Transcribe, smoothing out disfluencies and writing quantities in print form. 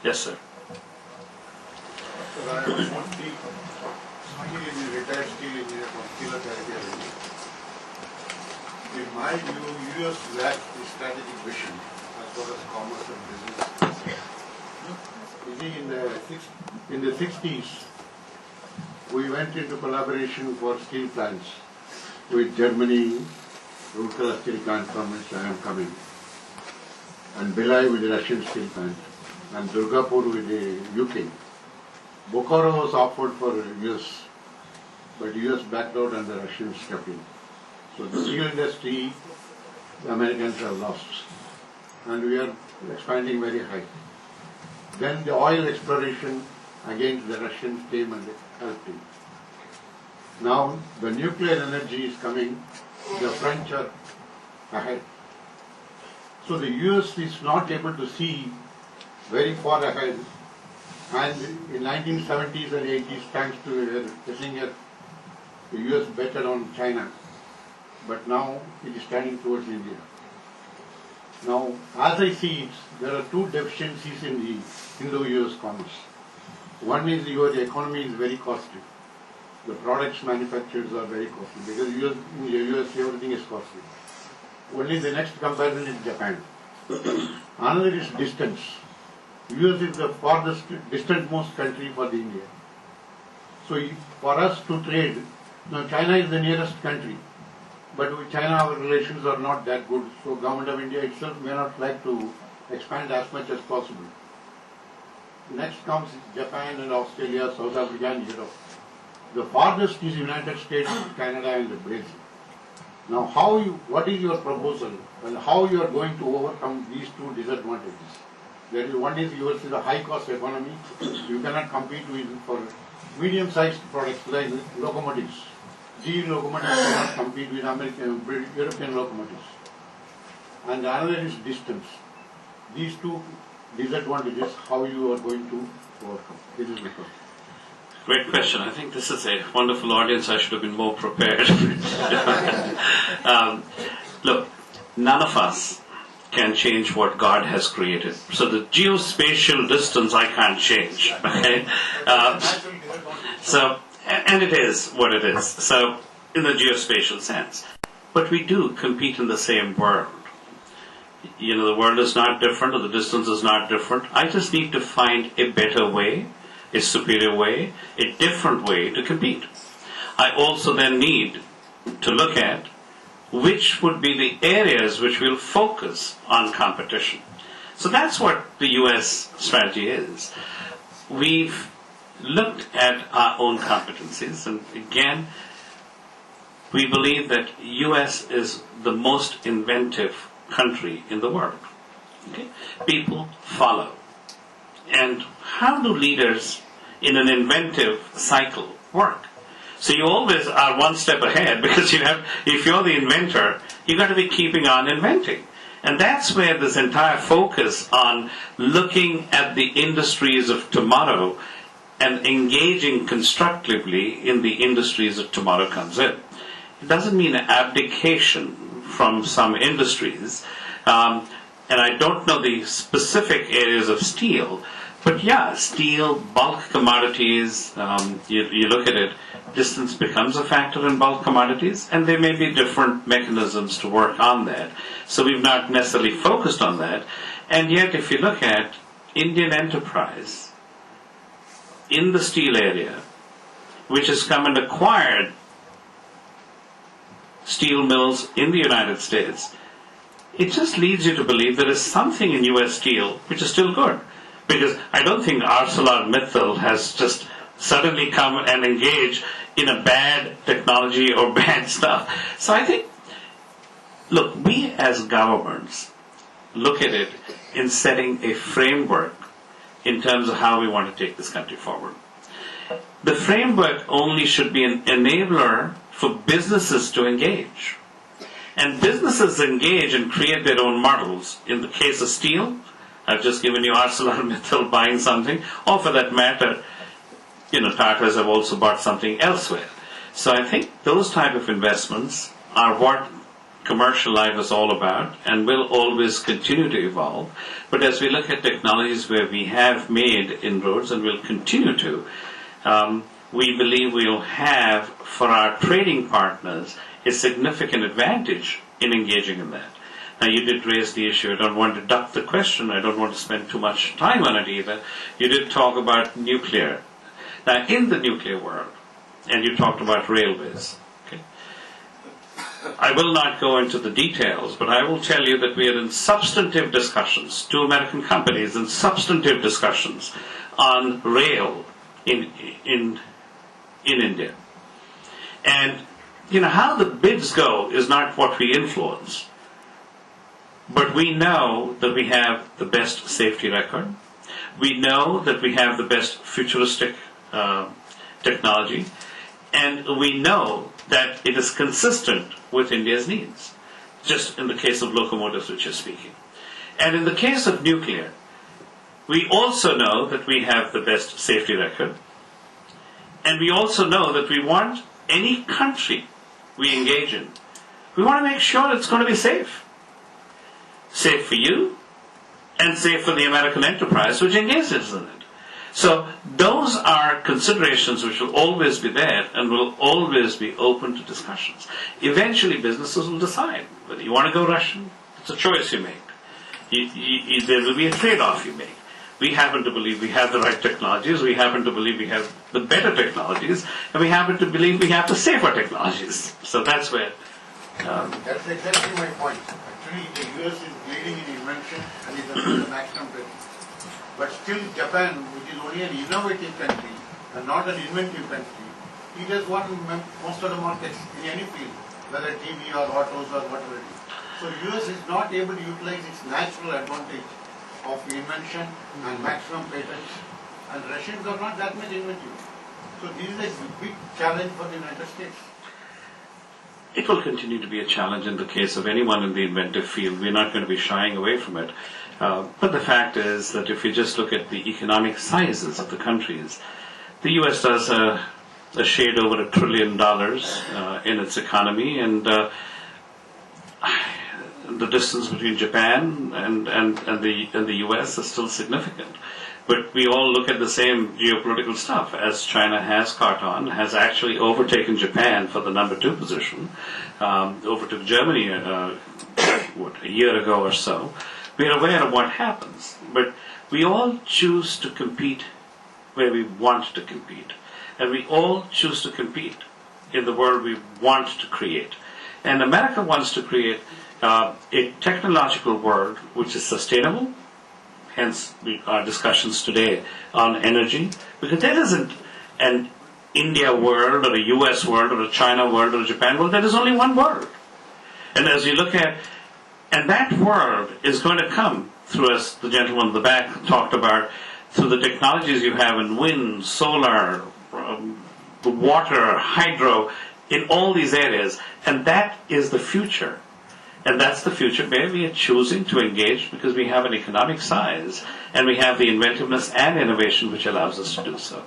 Yes, sir. I am retired steel engineer from Steel Authority of India. In my view, US lacks the strategic vision as far as commerce and business is concerned. You see, in the 60s, we went into collaboration for steel plants with Germany, Rourkela steel plant from which I am coming, and Bhilai with the Russian steel plant, and Durgapur with the UK. Bukhara was offered for US, but US backed out and the Russians stepped in. So the steel industry, the Americans have lost, and we are expanding very high. Then the oil exploration, against the Russians came and helped him. Now the nuclear energy is coming, the French are ahead. So the US is not able to see very far ahead, and in 1970s and 80s, thanks to Kissinger, the US betted on China, but now it is turning towards India. Now, as I see it, there are two deficiencies in the Indo-US commerce. One is your economy is very costly. The products manufactured are very costly because in the US everything is costly. Only the next comparison is Japan. Another is distance. US is the farthest, distant most country for the India. So for us to trade, now China is the nearest country, but with China our relations are not that good. So government of India itself may not like to expand as much as possible. Next comes Japan and Australia, South Africa and Europe. The farthest is United States, Canada and Brazil. Now what is your proposal and how you are going to overcome these two disadvantages? One is yours is a high cost economy. You cannot compete with for medium sized products like locomotives. GE locomotives cannot compete with European locomotives. And another is distance. These two disadvantages, how you are going to overcome. This is the question. Great question. I think this is a wonderful audience. I should have been more prepared. Look, none of us can change what God has created. So the geospatial distance I can't change. Okay? And it is what it is. So in the geospatial sense. But we do compete in the same world. You know, the world is not different or the distance is not different. I just need to find a better way, a superior way, a different way to compete. I also then need to look at which would be the areas which will focus on competition. So that's what the US strategy is. We've looked at our own competencies, and again, we believe that US is the most inventive country in the world. Okay? People follow. And how do leaders in an inventive cycle work? So you always are one step ahead because if you're the inventor, you've got to be keeping on inventing. And that's where this entire focus on looking at the industries of tomorrow and engaging constructively in the industries of tomorrow comes in. It doesn't mean an abdication from some industries. And I don't know the specific areas of steel, but yeah, steel, bulk commodities, you look at it, distance becomes a factor in bulk commodities, and there may be different mechanisms to work on that. So we've not necessarily focused on that. And yet, if you look at Indian enterprise in the steel area, which has come and acquired steel mills in the United States, it just leads you to believe there is something in US steel which is still good. Because I don't think ArcelorMittal has just suddenly come and engage in a bad technology or bad stuff. So I think, look, we as governments look at it in setting a framework in terms of how we want to take this country forward. The framework only should be an enabler for businesses to engage. And businesses engage and create their own models. In the case of steel, I've just given you ArcelorMittal buying something, or for that matter, Tatas have also bought something elsewhere. So I think those type of investments are what commercial life is all about and will always continue to evolve. But as we look at technologies where we have made inroads and will continue to, we believe we'll have, for our trading partners, a significant advantage in engaging in that. Now, you did raise the issue. I don't want to duck the question. I don't want to spend too much time on it either. You did talk about nuclear. Now, in the nuclear world, and you talked about railways, okay? I will not go into the details, but I will tell you that we are in substantive discussions, two American companies in substantive discussions on rail in India. And, how the bids go is not what we influence. But we know that we have the best safety record. We know that we have the best futuristic technology. And we know that it is consistent with India's needs, just in the case of locomotives which you're speaking. And in the case of nuclear, we also know that we have the best safety record. And we also know that we want any country we engage in, we want to make sure it's going to be safe. Safe for you, and safe for the American enterprise which engages in it. So those are considerations which will always be there and will always be open to discussions. Eventually businesses will decide whether you want to go Russian. It's a choice you make. There will be a trade-off you make. We happen to believe we have the right technologies, we happen to believe we have the better technologies, and we happen to believe we have the safer technologies. So that's where... That's exactly my point. Actually, the US is leading in invention and is the maximum rate. But still Japan, which is only an innovative country and not an inventive country, it has won most of the markets in any field, whether TV or autos or whatever it is. So US is not able to utilize its natural advantage of invention and maximum patents, and Russians are not that much inventive. So this is a big challenge for the United States. It will continue to be a challenge in the case of anyone in the inventive field. We're not going to be shying away from it. But the fact is that if you just look at the economic sizes of the countries, the U.S. does a shade over $1 trillion in its economy, and the distance between Japan and the U.S. is still significant. But we all look at the same geopolitical stuff, as China has caught on, has actually overtaken Japan for the number 2 position, overtook Germany a year ago or so. We are aware of what happens, but we all choose to compete where we want to compete. And we all choose to compete in the world we want to create. And America wants to create a technological world which is sustainable, hence our discussions today on energy, because there isn't an India world or a US world or a China world or a Japan world. There is only one world. And as you look at, and that world is going to come through, as the gentleman in the back talked about, through the technologies you have in wind, solar, water, hydro, in all these areas. And that is the future. And that's the future where we are choosing to engage because we have an economic size and we have the inventiveness and innovation which allows us to do so.